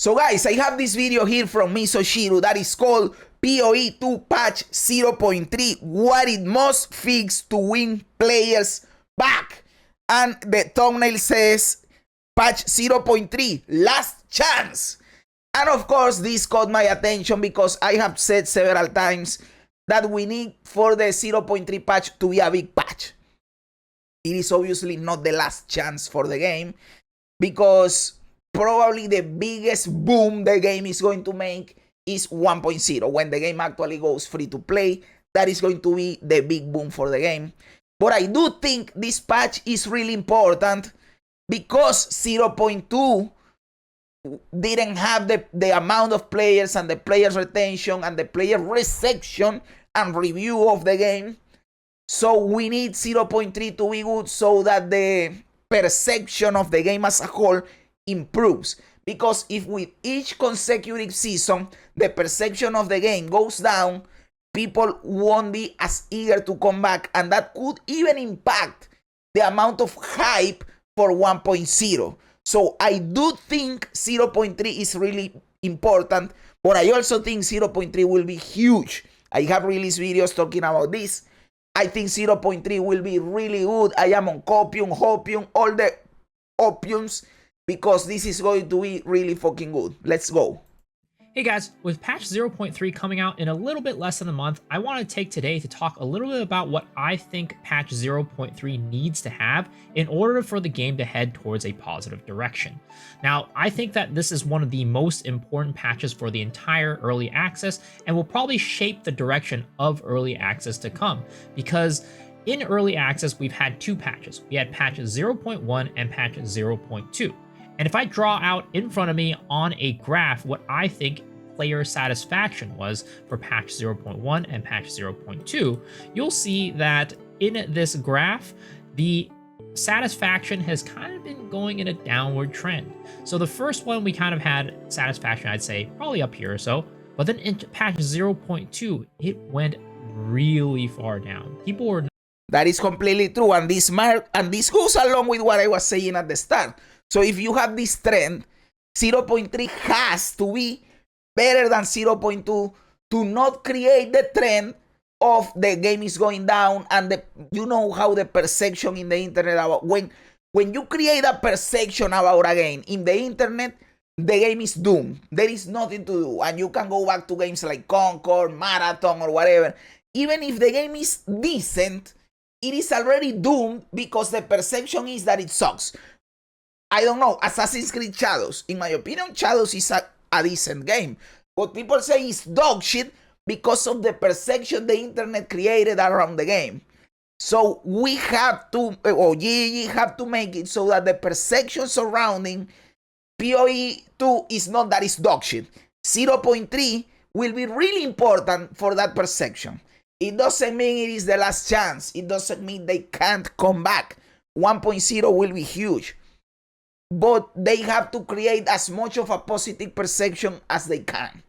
So guys, I have this video here from Misoshiru that is called PoE 2 Patch 0.3, what it must fix to win players back. And the thumbnail says Patch 0.3, last chance. And of course, this caught my attention because I have said several times that we need for the 0.3 patch to be a big patch. It is obviously not the last chance for the game because probably the biggest boom the game is going to make is 1.0. When the game actually goes free to play, that is going to be the big boom for the game. But I do think this patch is really important because 0.2 didn't have the amount of players and the players retention and the player reception and review of the game. So we need 0.3 to be good so that the perception of the game as a whole improves. Because if with each consecutive season the perception of the game goes down, people won't be as eager to come back, and that could even impact the amount of hype for 1.0. So I do think 0.3 is really important, but I also think 0.3 will be huge. I have released videos talking about this. I think 0.3 will be really good. I am on Copium, Hopium, all the Opiums, because this is going to be really fucking good. Let's go. Hey guys, with patch 0.3 coming out in a little bit less than a month, I want to take today to talk a little bit about what I think patch 0.3 needs to have in order for the game to head towards a positive direction. Now, I think that this is one of the most important patches for the entire early access and will probably shape the direction of early access to come, because in early access, we've had two patches. We had patch 0.1 and patch 0.2. And if I draw out in front of me on a graph what I think player satisfaction was for patch 0.1 and patch 0.2, you'll see that in this graph, the satisfaction has kind of been going in a downward trend. So the first one, we kind of had satisfaction, I'd say, probably up here or so. But then in patch 0.2, it went really far down. People were... That is completely true. And this goes along with what I was saying at the start. So if you have this trend, 0.3 has to be better than 0.2 to not create the trend of the game is going down. And you know how the perception in the internet about when you create a perception about a game in the internet, the game is doomed. There is nothing to do. And you can go back to games like Concord, Marathon, or whatever. Even if the game is decent, it is already doomed because the perception is that it sucks. I don't know, Assassin's Creed Shadows. In my opinion, Shadows is a decent game. But people say it's dog shit because of the perception the internet created around the game. So we have to, or GG have to make it so that the perception surrounding PoE 2 is not that it's dog shit. 0.3 will be really important for that perception. It doesn't mean it is the last chance. It doesn't mean they can't come back. 1.0 will be huge. But they have to create as much of a positive perception as they can.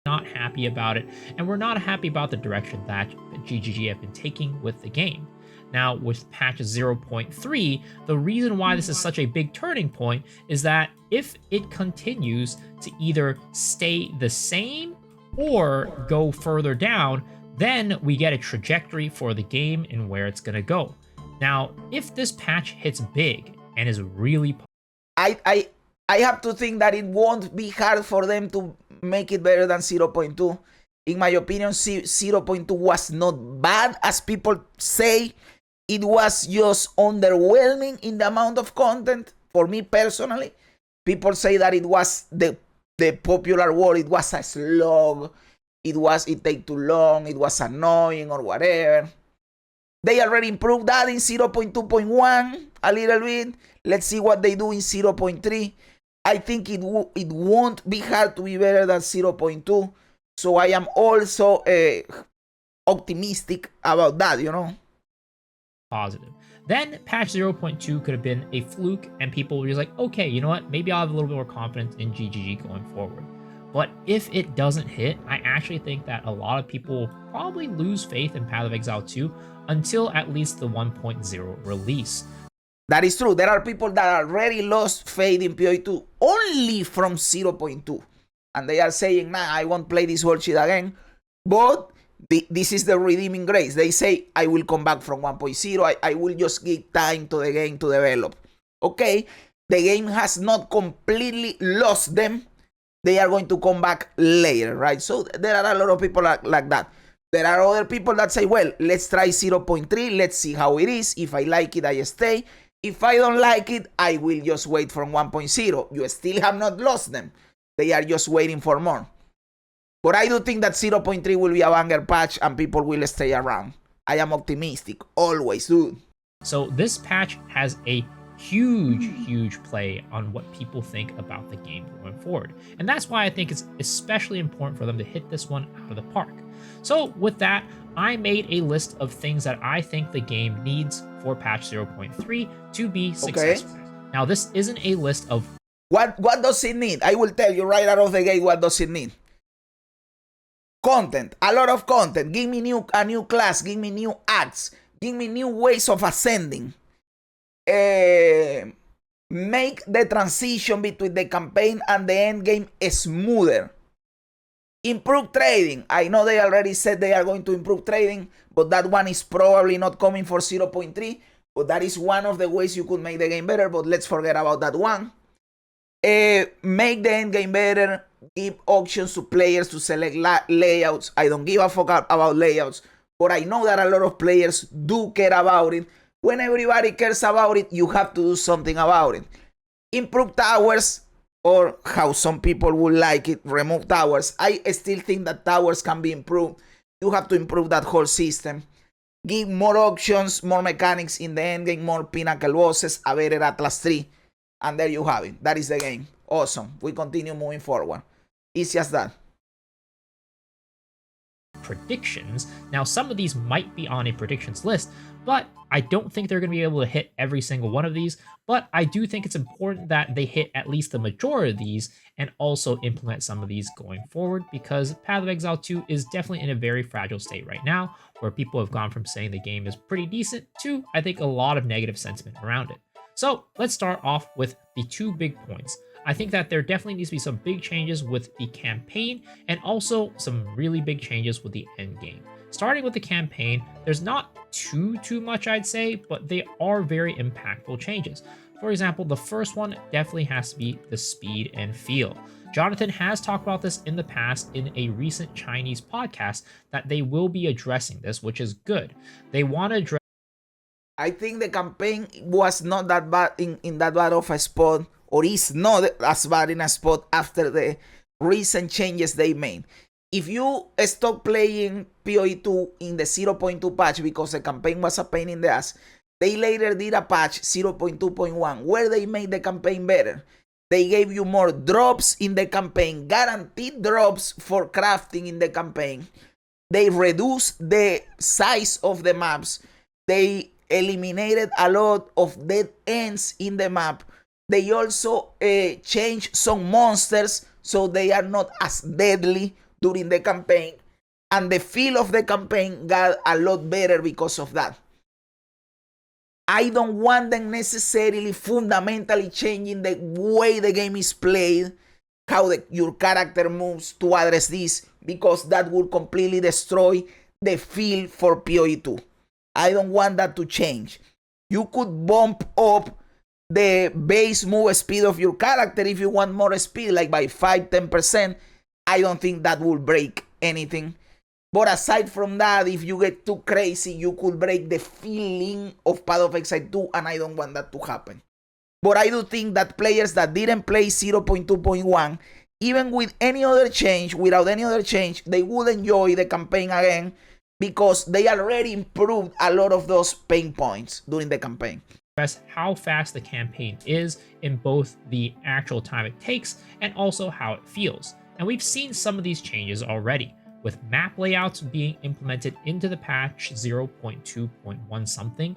Not happy about it, and we're not happy about the direction that GGG have been taking with the game. Now, with patch 0.3, the reason why this is such a big turning point is that if it continues to either stay the same or go further down, then we get a trajectory for the game and where it's going to go. Now, if this patch hits big and is really... I have to think that it won't be hard for them to make it better than 0.2. In my opinion, 0.2 was not bad, as people say. It was just underwhelming in the amount of content. For me personally, people say that it was the popular word. It was a slog. It take too long. It was annoying or whatever. They already improved that in 0.2.1 a little bit. Let's see what they do in 0.3. I think it won't be hard to be better than 0.2. So I am also optimistic about that, you know. Positive. Then patch 0.2 could have been a fluke and people were just like, okay, you know what? Maybe I'll have a little bit more confidence in GGG going forward. But if it doesn't hit, I actually think that a lot of people will probably lose faith in Path of Exile 2 until at least the 1.0 release. That is true. There are people that already lost faith in PoE 2 only from 0.2. And they are saying, nah, I won't play this bullshit again. But this is the redeeming grace. They say, I will come back from 1.0. I will just give time to the game to develop. Okay, the game has not completely lost them. They are going to come back later, right? So there are a lot of people like that. There are other people that say, well, let's try 0.3. Let's see how it is. If I like it, I stay. If I don't like it, I will just wait from 1.0. You still have not lost them. They are just waiting for more. But I do think that 0.3 will be a banger patch and people will stay around. I am optimistic. Always, dude. So this patch has a huge play on what people think about the game going forward. And that's why I think it's especially important for them to hit this one out of the park. So with that, I made a list of things that I think the game needs for patch 0.3 to be successful. Okay. Now, this isn't a list of what does it need. I will tell you right out of the gate what does it need. Content, a lot of content. Give me a new class, give me new acts, give me new ways of ascending. Make the transition between the campaign and the end game smoother. Improve trading. I know they already said they are going to improve trading, but that one is probably not coming for 0.3. But that is one of the ways you could make the game better, but let's forget about that one. Make the end game better. Give options to players to select layouts. I don't give a fuck about layouts, but I know that a lot of players do care about it. When everybody cares about it, you have to do something about it. Improve towers, or how some people would like it, remove towers. I still think that towers can be improved. You have to improve that whole system. Give more options, more mechanics in the endgame, more pinnacle bosses, a better Atlas 3. And there you have it. That is the game. Awesome. We continue moving forward. Easy as that. Predictions. Now, some of these might be on a predictions list, but I don't think they're going to be able to hit every single one of these. But I do think it's important that they hit at least the majority of these and also implement some of these going forward, because Path of Exile 2 is definitely in a very fragile state right now, where people have gone from saying the game is pretty decent to, I think, a lot of negative sentiment around it. So let's start off with the two big points. I think that there definitely needs to be some big changes with the campaign and also some really big changes with the end game. Starting with the campaign, there's not too much, I'd say, but they are very impactful changes. For example, the first one definitely has to be the speed and feel. Jonathan has talked about this in the past in a recent Chinese podcast that they will be addressing this, which is good. They want to address. I think the campaign was not that bad in that bad of a spot, or is not as bad in a spot after the recent changes they made. If you stop playing PoE 2 in the 0.2 patch because the campaign was a pain in the ass, they later did a patch 0.2.1 where they made the campaign better. They gave you more drops in the campaign, guaranteed drops for crafting in the campaign. They reduced the size of the maps. They eliminated a lot of dead ends in the map. They also changed some monsters so they are not as deadly during the campaign. And the feel of the campaign got a lot better because of that. I don't want them necessarily fundamentally changing the way the game is played, how your character moves to address this, because that would completely destroy the feel for PoE 2. I don't want that to change. You could bump up the base move speed of your character if you want more speed, like by 5-10%. I don't think that will break anything. But aside from that, if you get too crazy, you could break the feeling of Path of Exile 2, and I don't want that to happen. But I do think that players that didn't play 0.2.1, even with any other change, without any other change, they would enjoy the campaign again, because they already improved a lot of those pain points during the campaign. How fast the campaign is in both the actual time it takes and also how it feels. And we've seen some of these changes already, with map layouts being implemented into the patch 0.2.1 something.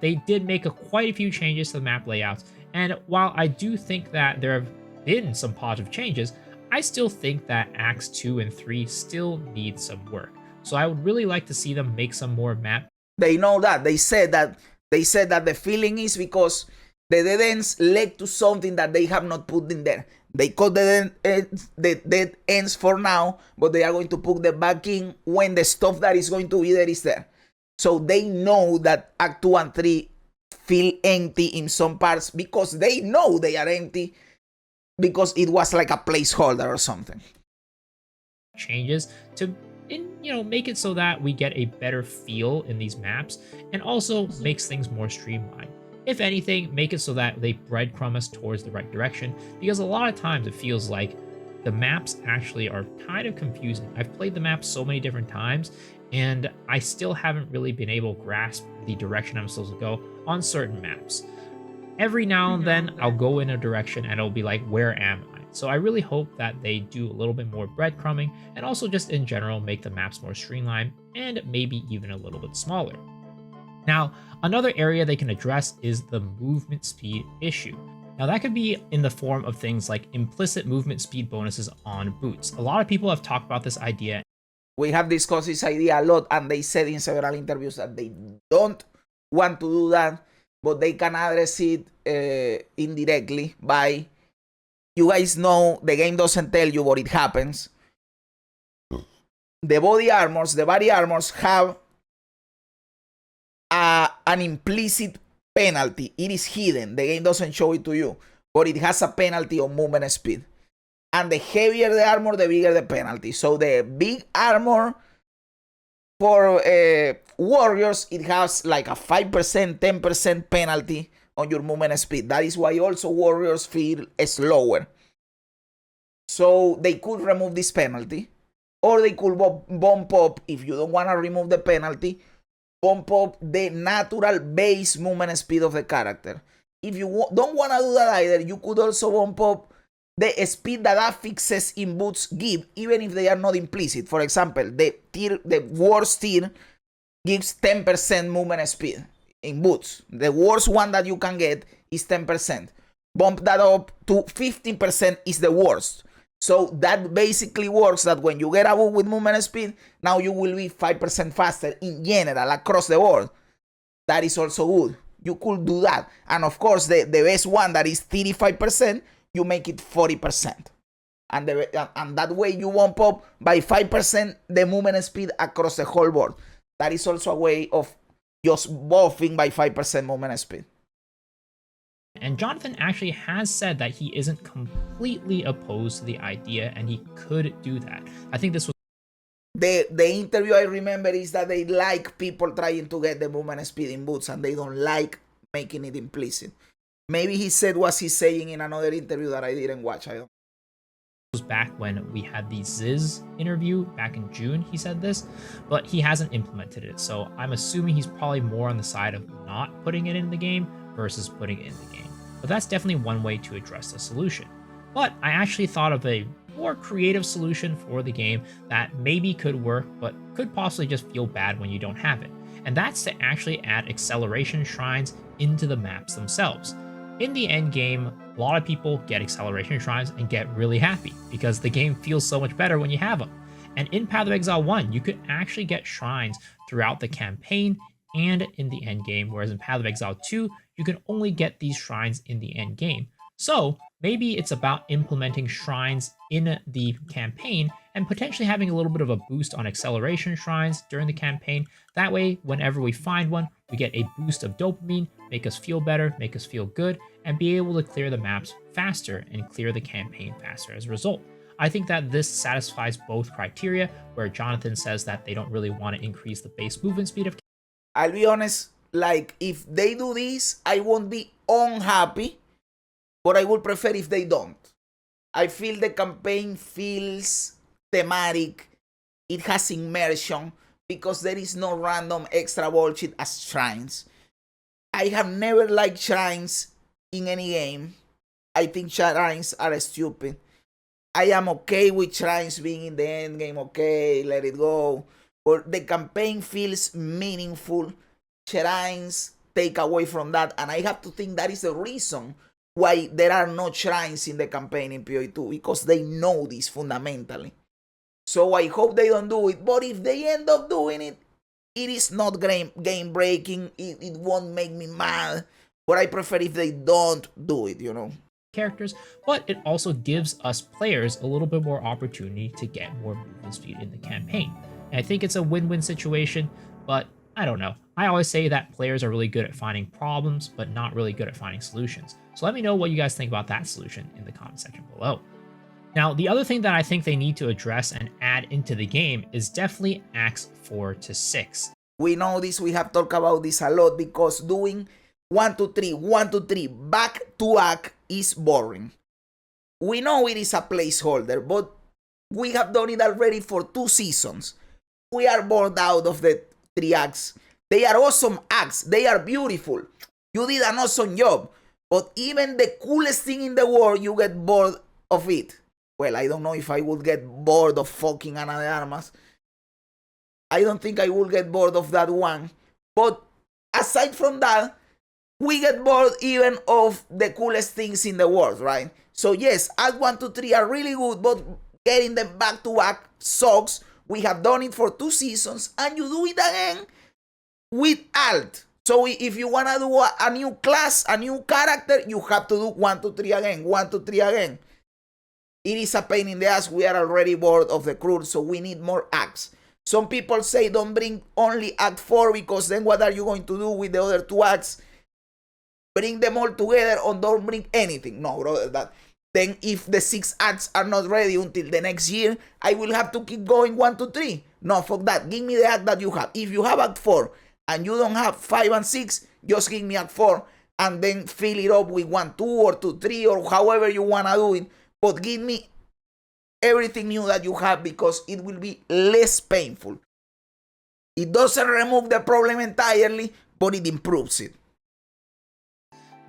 They did make quite a few changes to the map layouts, and while I do think that there have been some positive changes, I still think that Acts 2 and 3 still need some work. So I would really like to see them make some more map. They know that. They said that They said that the feeling is because the dead ends led to something that they have not put in there. They cut the dead ends for now, but they are going to put them back in when the stuff that is going to be there is there. So they know that Act 2 and 3 feel empty in some parts because they know they are empty because it was like a placeholder or something. Changes to make it so that we get a better feel in these maps, and also makes things more streamlined. If anything, make it so that they breadcrumb us towards the right direction, because a lot of times it feels like the maps actually are kind of confusing. I've played the maps so many different times, and I still haven't really been able to grasp the direction I'm supposed to go on certain maps. Every now and then, I'll go in a direction and it'll be like, where am I? So I really hope that they do a little bit more breadcrumbing, and also just in general make the maps more streamlined and maybe even a little bit smaller. Now, another area they can address is the movement speed issue. Now, that could be in the form of things like implicit movement speed bonuses on boots. A lot of people have talked about this idea. We have discussed this idea a lot, and they said in several interviews that they don't want to do that, but they can address it indirectly by, you guys know, the game doesn't tell you, but it happens. The body armors have an implicit penalty. It is hidden. The game doesn't show it to you, but it has a penalty on movement speed. And the heavier the armor, the bigger the penalty. So the big armor for warriors, it has like a 5%, 10% penalty on your movement speed. That is why also warriors feel slower. So they could remove this penalty, or they could bump up, if you don't want to remove the penalty, bump up the natural base movement speed of the character. If you don't want to do that either, you could also bump up the speed that affixes in boots give, even if they are not implicit. For example, the worst tier gives 10% movement speed in boots. The worst one that you can get is 10%. Bump that up to 15% is the worst. So that basically works that when you get a boot with movement speed, now you will be 5% faster in general across the board. That is also good. You could do that. And of course, the best one that is 35%, you make it 40%. And that way you bump up by 5% the movement speed across the whole board. That is also a way of just buffing by 5% movement speed. And Jonathan actually has said that he isn't completely opposed to the idea, and he could do that. I think this was the interview I remember is that they like people trying to get the movement speed in boots, and they don't like making it implicit. Maybe he said what he's saying in another interview that I didn't watch. I don't. Was back when we had the Ziz interview back in June. He said this, but he hasn't implemented it. So I'm assuming he's probably more on the side of not putting it in the game versus putting it in the game. But that's definitely one way to address the solution. But I actually thought of a more creative solution for the game that maybe could work, but could possibly just feel bad when you don't have it. And that's to actually add acceleration shrines into the maps themselves. In the end game, a lot of people get acceleration shrines and get really happy because the game feels so much better when you have them. And in Path of Exile 1, you could actually get shrines throughout the campaign and in the end game, whereas in Path of Exile 2, you can only get these shrines in the end game. So maybe it's about implementing shrines in the campaign and potentially having a little bit of a boost on acceleration shrines during the campaign. That way, whenever we find one, we get a boost of dopamine, make us feel better, make us feel good, and be able to clear the maps faster and clear the campaign faster as a result. I think that this satisfies both criteria, where Jonathan says that they don't really want to increase the base movement speed of. I'll be honest, like, if they do this, I won't be unhappy, but I would prefer if they don't. I feel the campaign feels thematic, it has immersion, because there is no random extra bullshit as shrines. I have never liked shrines in any game. I think shrines are stupid. I am okay with shrines being in the end game, okay, let it go. But the campaign feels meaningful. Shrines take away from that, and I have to think that is the reason why there are no shrines in the campaign in PoE 2, because they know this fundamentally. So I hope they don't do it, but if they end up doing it, It is not game breaking. It won't make me mad. But I prefer if they don't do it, you know. Characters, but it also gives us players a little bit more opportunity to get more movement speed in the campaign. And I think it's a win-win situation, but I don't know. I always say that players are really good at finding problems, but not really good at finding solutions. So let me know what you guys think about that solution in the comment section below. Now, the other thing that I think they need to address and add into the game is definitely Acts 4 to 6. We know this, we have talked about this a lot, because doing 1, 2, 3, 1, 2, 3 back to back is boring. We know it is a placeholder, but we have done it already for 2 seasons. We are bored out of the 3 acts. They are awesome acts. They are beautiful. You did an awesome job. But even the coolest thing in the world, you get bored of it. Well, I don't know if I would get bored of fucking Ana de Armas. I don't think I will get bored of that one. But aside from that, we get bored even of the coolest things in the world, right? So yes, Act 1, 2, 3 are really good, but getting them back to back sucks. We have done it for 2 seasons, and you do it again with Alt. So if you want to do a new class, a new character, you have to do 1, 2, 3 again, 1, 2, 3 again. It is a pain in the ass. We are already bored of the crew, so we need more acts. Some people say don't bring only Act 4, because then what are you going to do with the other 2 acts? Bring them all together or don't bring anything. No, brother. Then if the 6 acts are not ready until the next year, I will have to keep going 1, 2, 3. No, fuck that. Give me the act that you have. If you have Act 4 and you don't have 5 and 6, just give me Act 4 and then fill it up with 1, 2 or 2, 3 or however you want to do it. But give me everything new that you have, because it will be less painful. It doesn't remove the problem entirely, but it improves it.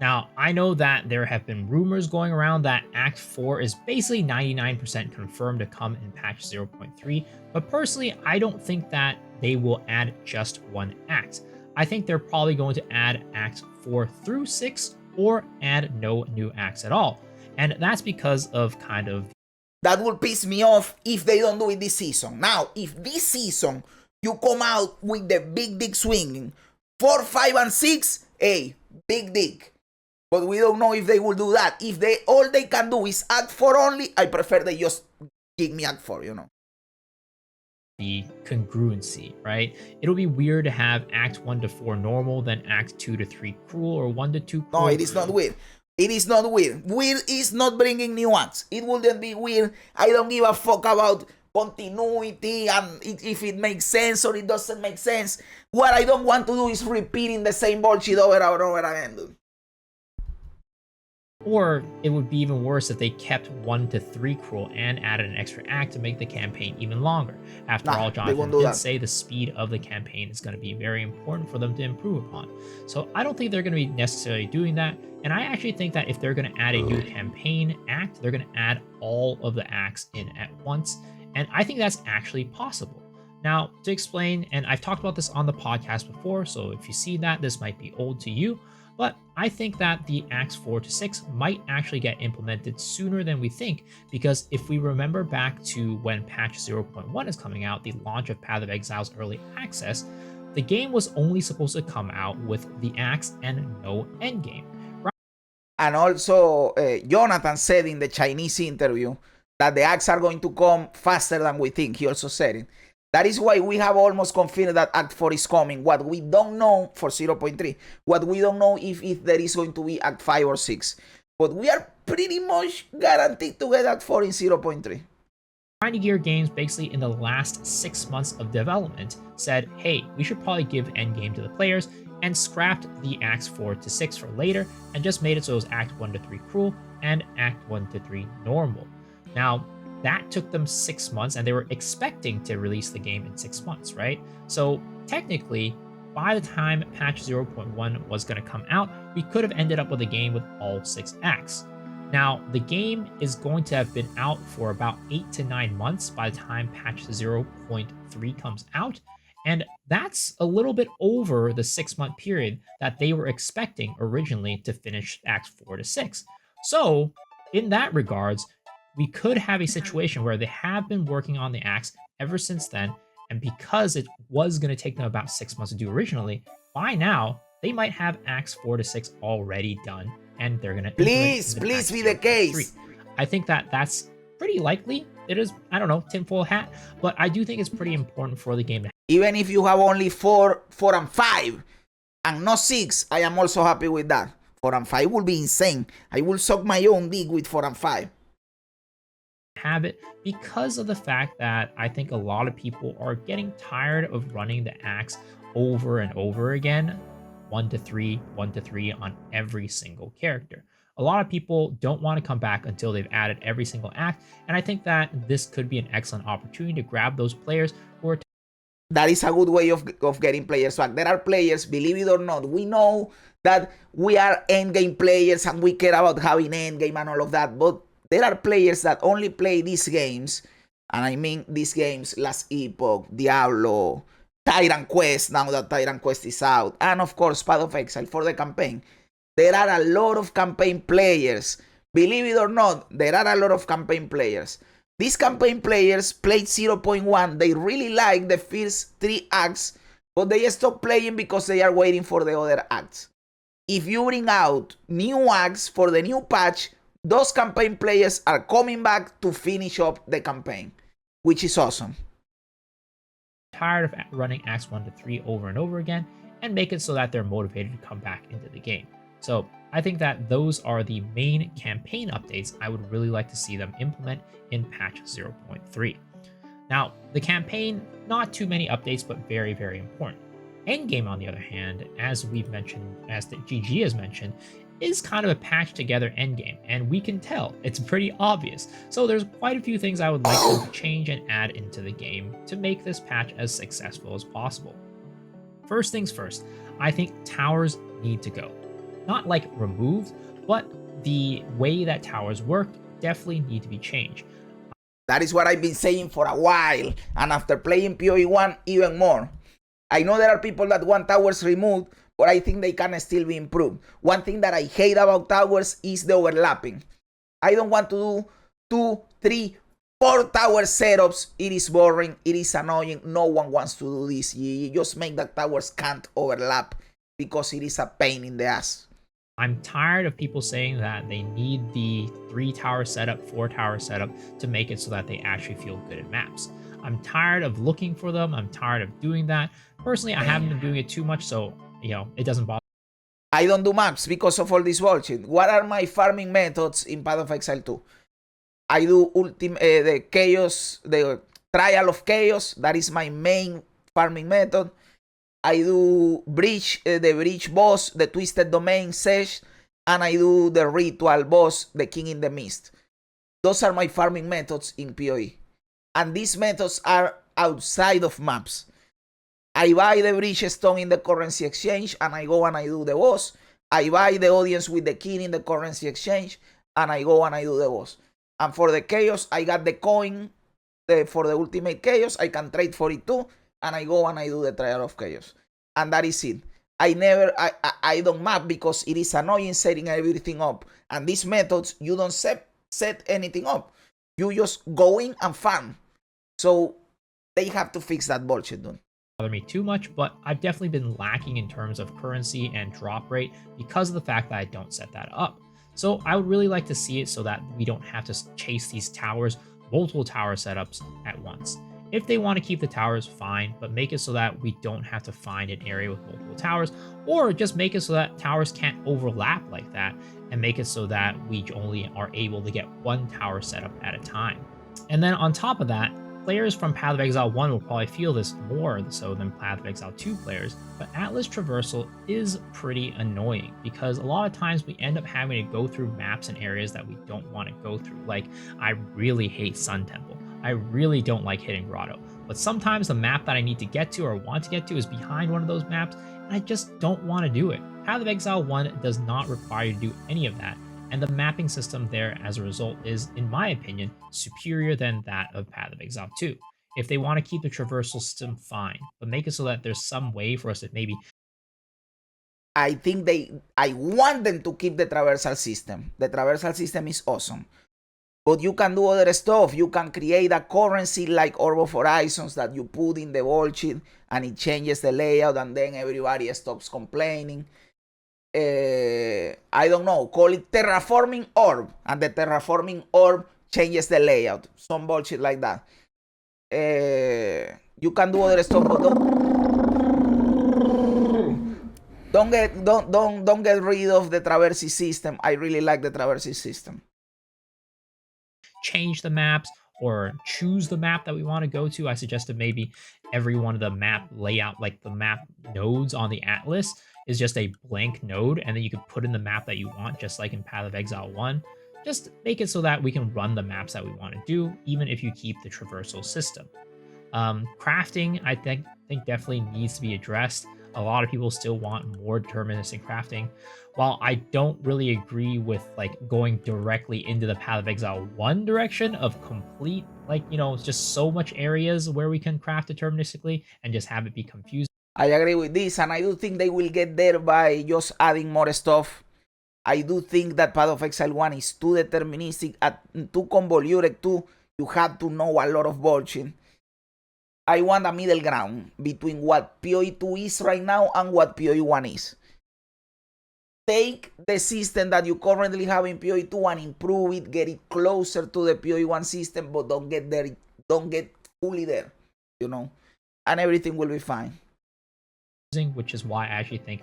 Now, I know that there have been rumors going around that Act 4 is basically 99% confirmed to come in patch 0.3, but personally, I don't think that they will add just 1 act. I think they're probably going to add Acts 4 through 6 or add no new acts at all. And that's because of kind of... That will piss me off if they don't do it this season. Now, if this season you come out with the big dick swinging 4, 5, and 6, hey, big dick. But we don't know if they will do that. If they all they can do is Act 4 only, I prefer they just give me Act 4, you know. The congruency, right? It'll be weird to have Act 1 to 4 normal, then Act 2 to 3 cruel, or 1 to 2 cruel. No, it is not weird. It is not weird. Weird is not bringing new acts. It wouldn't be weird. I don't give a fuck about continuity and if it makes sense or it doesn't make sense. What I don't want to do is repeating the same bullshit over and over again, dude. Or it would be even worse if they kept 1 to 3 cruel and added an extra act to make the campaign even longer. After all, Jonathan did say the speed of the campaign is going to be very important for them to improve upon. So I don't think they're going to be necessarily doing that. And I actually think that if they're going to add a new campaign act, they're going to add all of the acts in at once. And I think that's actually possible. Now, to explain, and I've talked about this on the podcast before, so if you see that, this might be old to you. But I think that the Acts 4 to 6 might actually get implemented sooner than we think, because if we remember back to when patch 0.1 is coming out, the launch of Path of Exile's early access, the game was only supposed to come out with the acts and no endgame. Right? And also, Jonathan said in the Chinese interview that the acts are going to come faster than we think. He also said it. That is why we have almost confirmed that Act 4 is coming. What we don't know for 0.3, what we don't know if there is going to be Act 5 or 6. But we are pretty much guaranteed to get Act 4 in 0.3. Grinding Gear Games, basically in the last 6 months of development, said, hey, we should probably give endgame to the players, and scrapped the Acts 4 to 6 for later, and just made it so it was Act 1 to 3 cruel, and Act 1 to 3 normal. Now, that took them 6 months, and they were expecting to release the game in 6 months, right? So technically, by the time patch 0.1 was going to come out, we could have ended up with a game with all 6 acts. Now, the game is going to have been out for about 8 to 9 months by the time patch 0.3 comes out, and that's a little bit over the 6-month period that they were expecting originally to finish Acts 4 to 6. So, in that regards, we could have a situation where they have been working on the acts ever since then, And because it was going to take them about 6 months to do originally, by now they might have Acts 4 to 6 already done, and they're going to implement it Please, into patch please be the 0.3. case. I think that that's pretty likely. It is, I don't know, tinfoil hat, but I do think it's pretty important for the game to. Even if you have only 4, 4 and 5, and not 6, I am also happy with that. 4 and 5 will be insane. I will suck my own dick with 4 and 5. Have it because of the fact that I think a lot of people are getting tired of running the axe over and over again, 1 to 3, 1 to 3 on every single character. A lot of people don't want to come back until they've added every single act, and I think that this could be an excellent opportunity to grab those players who are. That is a good way of getting players back. There are players, believe it or not, we know that we are endgame players and we care about having endgame and all of that, but there are players that only play these games, and I mean these games, Last Epoch, Diablo, Tyrant Quest, now that Tyrant Quest is out, and of course Path of Exile for the campaign. There are a lot of campaign players. Believe it or not, there are a lot of campaign players. These campaign players played 0.1. They really like the first 3 acts, but they stop playing because they are waiting for the other acts. If you bring out new acts for the new patch, those campaign players are coming back to finish up the campaign, which is awesome. Tired of running acts 1 to 3 over and over again, and make it so that they're motivated to come back into the game. So I think that those are the main campaign updates I would really like to see them implement in patch 0.3. Now, the campaign, not too many updates, but very, very important. Endgame, on the other hand, as we've mentioned, as the GG has mentioned, is kind of a patched together endgame, and we can tell it's pretty obvious. So there's quite a few things I would like them to change and add into the game to make this patch as successful as possible. First things first, I think towers need to go. Not like removed, but the way that towers work definitely need to be changed. That is what I've been saying for a while, and after playing PoE 1 even more. I know there are people that want towers removed, but I think they can still be improved. One thing that I hate about towers is the overlapping. I don't want to do 2, 3, 4 tower setups. It is boring, it is annoying, no one wants to do this. You just make that towers can't overlap because it is a pain in the ass. I'm tired of people saying that they need the 3 tower setup, 4 tower setup to make it so that they actually feel good at maps. I'm tired of looking for them. I'm tired of doing that. Personally, I haven't been doing it too much, so it doesn't bother. I don't do maps because of all this bullshit. What are my farming methods in Path of Exile 2? I do the chaos, the trial of chaos. That is my main farming method. I do the bridge boss, the twisted domain sesh, and I do the ritual boss, the king in the mist. Those are my farming methods in PoE. And these methods are outside of maps. I buy the bridge stone in the currency exchange, and I go and I do the boss. I buy the audience with the king in the currency exchange, and I go and I do the boss. And for the chaos, I got the coin for the ultimate chaos. I can trade for it too, and I go and I do the trial of chaos. And that is it. I don't map because it is annoying setting everything up. And these methods, you don't set anything up. You just go in and farm. So they have to fix that bullshit, dude. Bother me too much, but I've definitely been lacking in terms of currency and drop rate because of the fact that I don't set that up. So I would really like to see it so that we don't have to chase these towers, multiple tower setups at once. If they want to keep the towers, fine, but make it so that we don't have to find an area with multiple towers, or just make it so that towers can't overlap like that, and make it so that we only are able to get 1 tower setup at a time. And then on top of that, players from Path of Exile 1 will probably feel this more so than Path of Exile 2 players, but Atlas Traversal is pretty annoying because a lot of times we end up having to go through maps and areas that we don't want to go through. Like, I really hate Sun Temple. I really don't like Hidden Grotto, but sometimes the map that I need to get to or want to get to is behind one of those maps, and I just don't want to do it. Path of Exile 1 does not require you to do any of that, and the mapping system there as a result is, in my opinion, superior than that of Path of Exile 2. If they want to keep the traversal system, fine, but make it so that there's some way for us to maybe. I want them to keep the traversal system. The traversal system is awesome. But you can do other stuff. You can create a currency like Orb of Horizons that you put in the bullshit and it changes the layout and then everybody stops complaining. I don't know. Call it Terraforming Orb and the Terraforming Orb changes the layout. Some bullshit like that. You can do other stuff, but don't get rid of the traversy system. I really like the traversy system. Change the maps or choose the map that we want to go to. I suggested maybe every one of the map layout, like the map nodes on the atlas, is just a blank node, and then you could put in the map that you want, just like in Path of Exile 1. Just make it so that we can run the maps that we want to do, even if you keep the traversal system. Crafting, I think definitely needs to be addressed. A lot of people still want more deterministic crafting. While I don't really agree with like going directly into the Path of Exile 1 direction of complete, like, you know, it's just so much areas where we can craft deterministically and just have it be confusing. I agree with this, and I do think they will get there by just adding more stuff. I do think that Path of Exile 1 is too deterministic, too convoluted, too. You have to know a lot of bullshit. I want a middle ground between what PoE 2 is right now and what PoE 1 is. Take the system that you currently have in PoE 2 and improve it, get it closer to the PoE 1 system, but don't get there, don't get fully there, you know, and everything will be fine. Which is why I actually think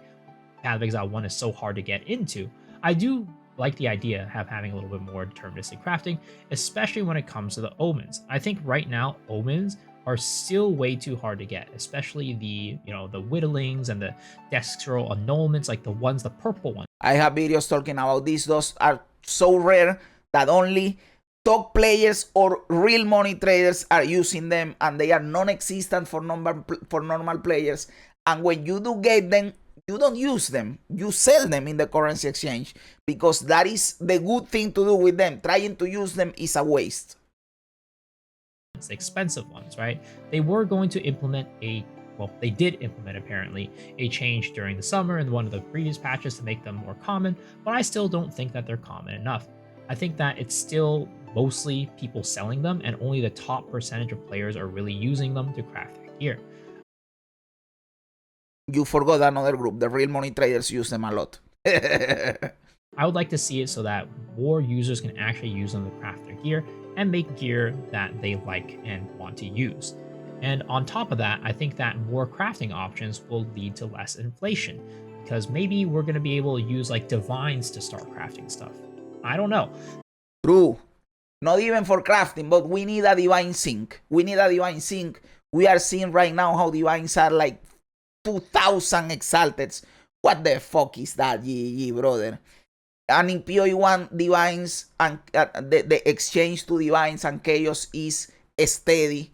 Path of Exile 1 is so hard to get into. I do like the idea of having a little bit more deterministic crafting, especially when it comes to the omens. I think right now omens are still way too hard to get, especially the, you know, the whittlings and the desk scroll annulments, like the ones, the purple ones. I have videos talking about these. Those are so rare that only top players or real money traders are using them, and they are non-existent for normal players. And when you do get them, you don't use them. You sell them in the currency exchange, because that is the good thing to do with them. Trying to use them is a waste. The expensive ones, right? They were going to implement well, they did implement apparently a change during the summer in one of the previous patches to make them more common, but I still don't think that they're common enough. I think that it's still mostly people selling them, and only the top percentage of players are really using them to craft their gear. You forgot another group. The real money traders use them a lot. I would like to see it so that more users can actually use them to craft their gear and make gear that they like and want to use. And on top of that, I think that more crafting options will lead to less inflation, because maybe we're going to be able to use like divines to start crafting stuff. I don't know. True. Not even for crafting, but we need a divine sync. We need a divine sync. We are seeing right now how divines are like 2,000 exalteds. What the fuck is that, GG, brother? And in PoE 1, divines and the exchange to divines and chaos is steady.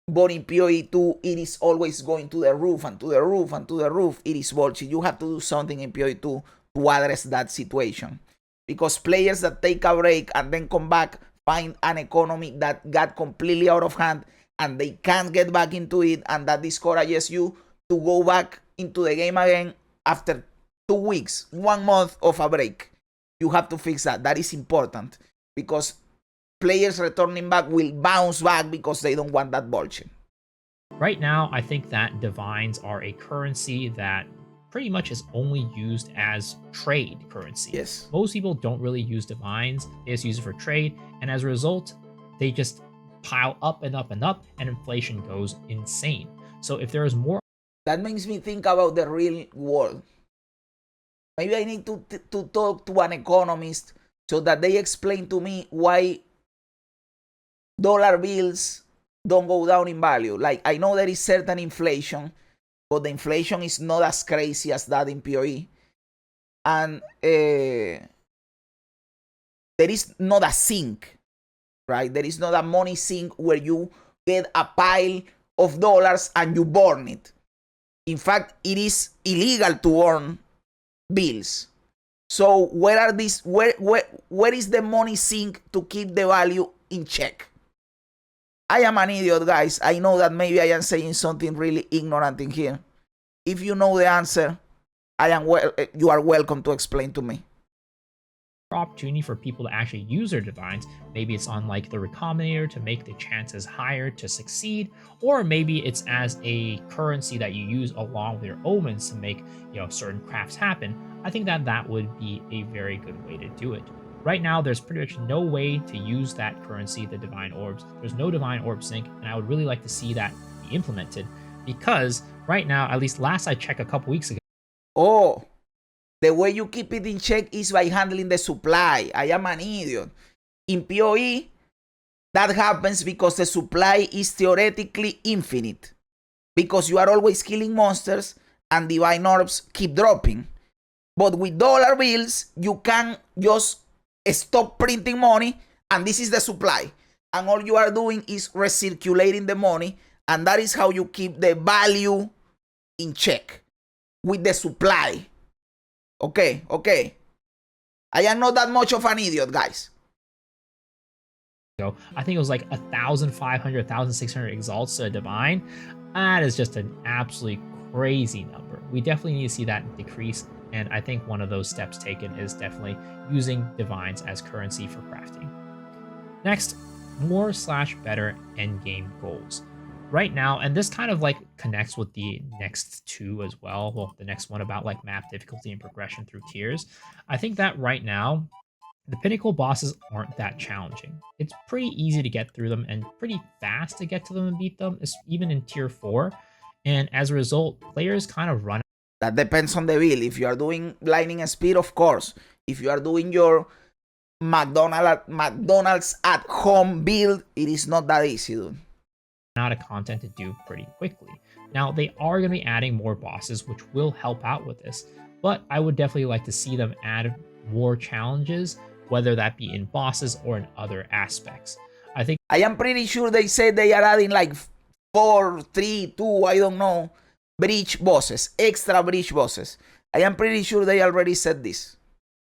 But in PoE 2, it is always going to the roof and to the roof and to the roof. It is bullshit. You have to do something in PoE 2 to address that situation. Because players that take a break and then come back find an economy that got completely out of hand and they can't get back into it, and that discourages you to go back into the game again after 2 weeks, 1 month of a break. You have to fix that. That is important, because players returning back will bounce back because they don't want that bullshit. Right now, I think that divines are a currency that pretty much is only used as trade currency. Yes. Most people don't really use divines. They just use it for trade. And as a result, they just pile up and up and up, and inflation goes insane. So if there is more... That makes me think about the real world. Maybe I need to talk to an economist so that they explain to me why dollar bills don't go down in value. Like, I know there is certain inflation, but the inflation is not as crazy as that in PoE. And there is not a sink, right? There is not a money sink where you get a pile of dollars and you burn it. In fact, it is illegal to earn bills. So where is the money sink to keep the value in check? I am an idiot, guys. I know that maybe I am saying something really ignorant in here. If you know the answer, you are welcome to explain to me. opportunity for people to actually use their divines. Maybe it's on like the recombinator to make the chances higher to succeed, or maybe it's as a currency that you use along with your omens to make, certain crafts happen. I think that that would be a very good way to do it. Right now, there's pretty much no way to use that currency, the divine orbs. There's no divine orb sync, and I would really like to see that be implemented, because right now, at least last I checked a couple weeks ago. Oh, the way you keep it in check is by handling the supply. I am an idiot. In PoE, that happens because the supply is theoretically infinite. Because you are always killing monsters and divine orbs keep dropping. But with dollar bills, you can just stop printing money, and this is the supply. And all you are doing is recirculating the money, and that is how you keep the value in check with the supply. Okay. I am not that much of an idiot, guys. I think it was like 1,500, 1,600 exalts to a divine. That is just an absolutely crazy number. We definitely need to see that decrease, and I think one of those steps taken is definitely using divines as currency for crafting. Next, more/better endgame goals. Right now, and this kind of like connects with the next two as well. Well, the next one about like map difficulty and progression through tiers. I think that right now, the pinnacle bosses aren't that challenging. It's pretty easy to get through them and pretty fast to get to them and beat them, even in tier 4. And as a result, players kind of run. That depends on the build. If you are doing lightning speed, of course. If you are doing your McDonald's at home build, it is not that easy, dude. Out of content to do pretty quickly. Now, they are going to be adding more bosses, which will help out with this, but I would definitely like to see them add more challenges, whether that be in bosses or in other aspects. I am pretty sure they said they are adding like 4, 3, 2, I don't know, bridge bosses, extra bridge bosses. I am pretty sure they already said this.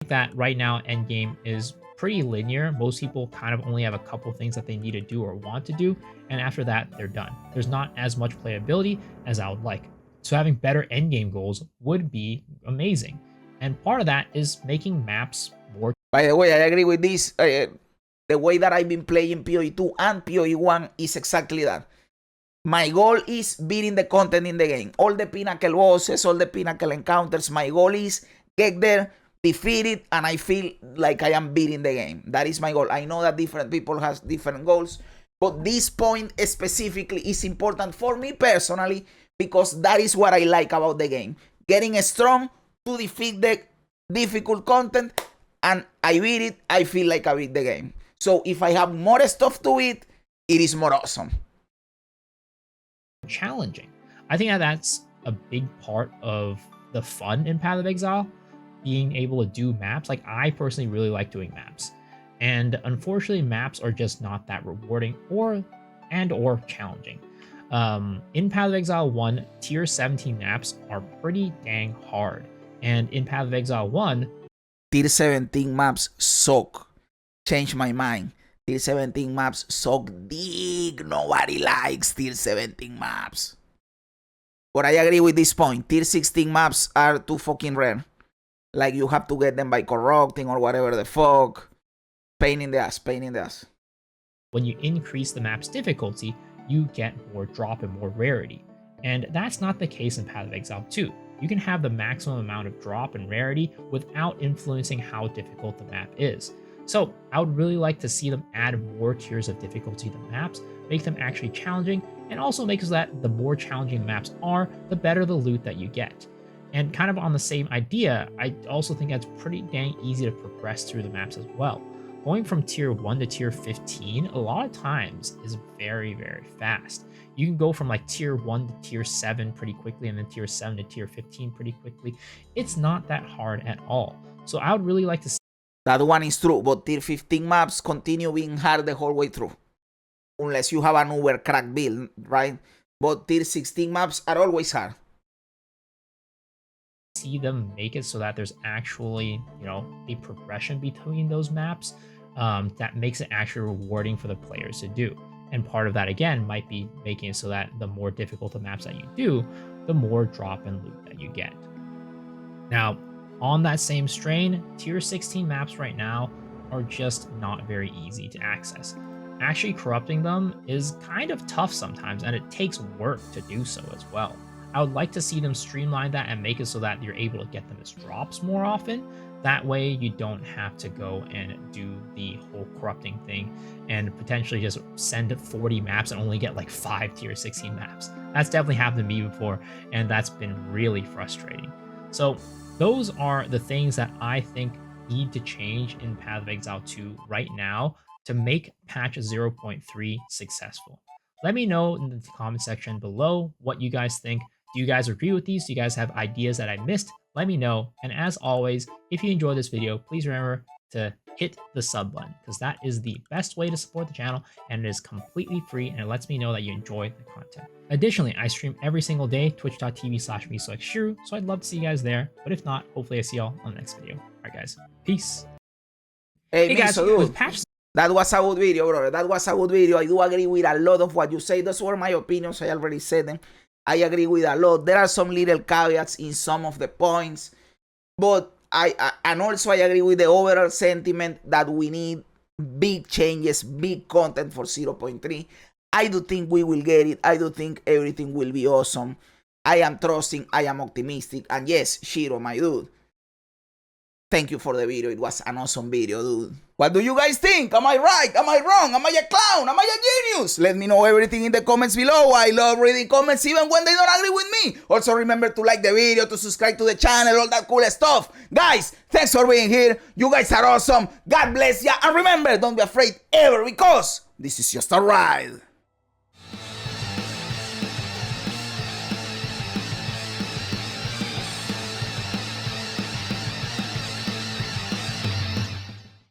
That right now, endgame is pretty linear. Most people kind of only have a couple things that they need to do or want to do, and after that, they're done. There's not as much playability as I would like. So having better endgame goals would be amazing. And part of that is making maps more. By the way, I agree with this. The way that I've been playing PoE 2 and PoE 1 is exactly that. My goal is beating the content in the game. All the pinnacle bosses, all the pinnacle encounters. My goal is get there, defeat it, and I feel like I am beating the game. That is my goal. I know that different people have different goals, but this point specifically is important for me personally because that is what I like about the game. Getting strong to defeat the difficult content, and I beat it, I feel like I beat the game. So if I have more stuff to it, it is more awesome. Challenging. I think that's a big part of the fun in Path of Exile, being able to do maps. Like, I personally really like doing maps, and unfortunately maps are just not that rewarding or challenging. In Path of Exile 1, tier 17 maps are pretty dang hard, and in Path of Exile 1, tier 17 maps suck. Change my mind. Tier 17 maps suck dick. Nobody likes tier 17 maps. But I agree with this point. Tier 16 maps are too fucking rare. Like, you have to get them by corrupting or whatever the fuck. Pain in the ass, pain in the ass. When you increase the map's difficulty, you get more drop and more rarity. And that's not the case in Path of Exile 2. You can have the maximum amount of drop and rarity without influencing how difficult the map is. So I would really like to see them add more tiers of difficulty to maps, make them actually challenging, and also make so that the more challenging the maps are, the better the loot that you get. And kind of on the same idea, I also think that's pretty dang easy to progress through the maps as well. Going from tier 1 to tier 15, a lot of times is very, very fast. You can go from like tier 1 to tier 7 pretty quickly, and then tier 7 to tier 15 pretty quickly. It's not that hard at all. So I would really like to see. That one is true, but tier 15 maps continue being hard the whole way through. Unless you have an uber crack build, right? But tier 16 maps are always hard. See them make it so that there's actually, a progression between those maps that makes it actually rewarding for the players to do. And part of that, again, might be making it so that the more difficult the maps that you do, the more drop and loot that you get. Now, On that same strain, tier 16 maps right now are just not very easy to access. Actually corrupting them is kind of tough sometimes, and it takes work to do so as well. I would like to see them streamline that and make it so that you're able to get them as drops more often. That way you don't have to go and do the whole corrupting thing and potentially just send 40 maps and only get like 5 tier 16 maps. That's definitely happened to me before, and that's been really frustrating. So those are the things that I think need to change in Path of Exile 2 right now to make patch 0.3 successful. Let me know in the comment section below what you guys think. Do you guys agree with these? Do you guys have ideas that I missed? Let me know. And as always, if you enjoyed this video, please remember to hit the sub button, because that is the best way to support the channel, and it is completely free, and it lets me know that you enjoy the content. Additionally, I stream every single day, twitch.tv/mesoXshiru, so I'd love to see you guys there. But if not, hopefully I see y'all on the next video. Alright guys, peace. Hey guys, Miso, dude, with patch that was a good video, brother. That was a good video. I do agree with a lot of what you say. Those were my opinions. I already said them. I agree with a lot. There are some little caveats in some of the points, but and also I agree with the overall sentiment that we need big changes, big content for 0.3. I do think we will get it. I do think everything will be awesome. I am trusting, I am optimistic, and yes, Shiro, my dude, thank you for the video. It was an awesome video, dude. What do you guys think? Am I right? Am I wrong? Am I a clown? Am I a genius? Let me know everything in the comments below. I love reading comments even when they don't agree with me. Also remember to like the video, to subscribe to the channel, all that cool stuff. Guys, thanks for being here. You guys are awesome. God bless ya. And remember, don't be afraid ever, because this is just a ride.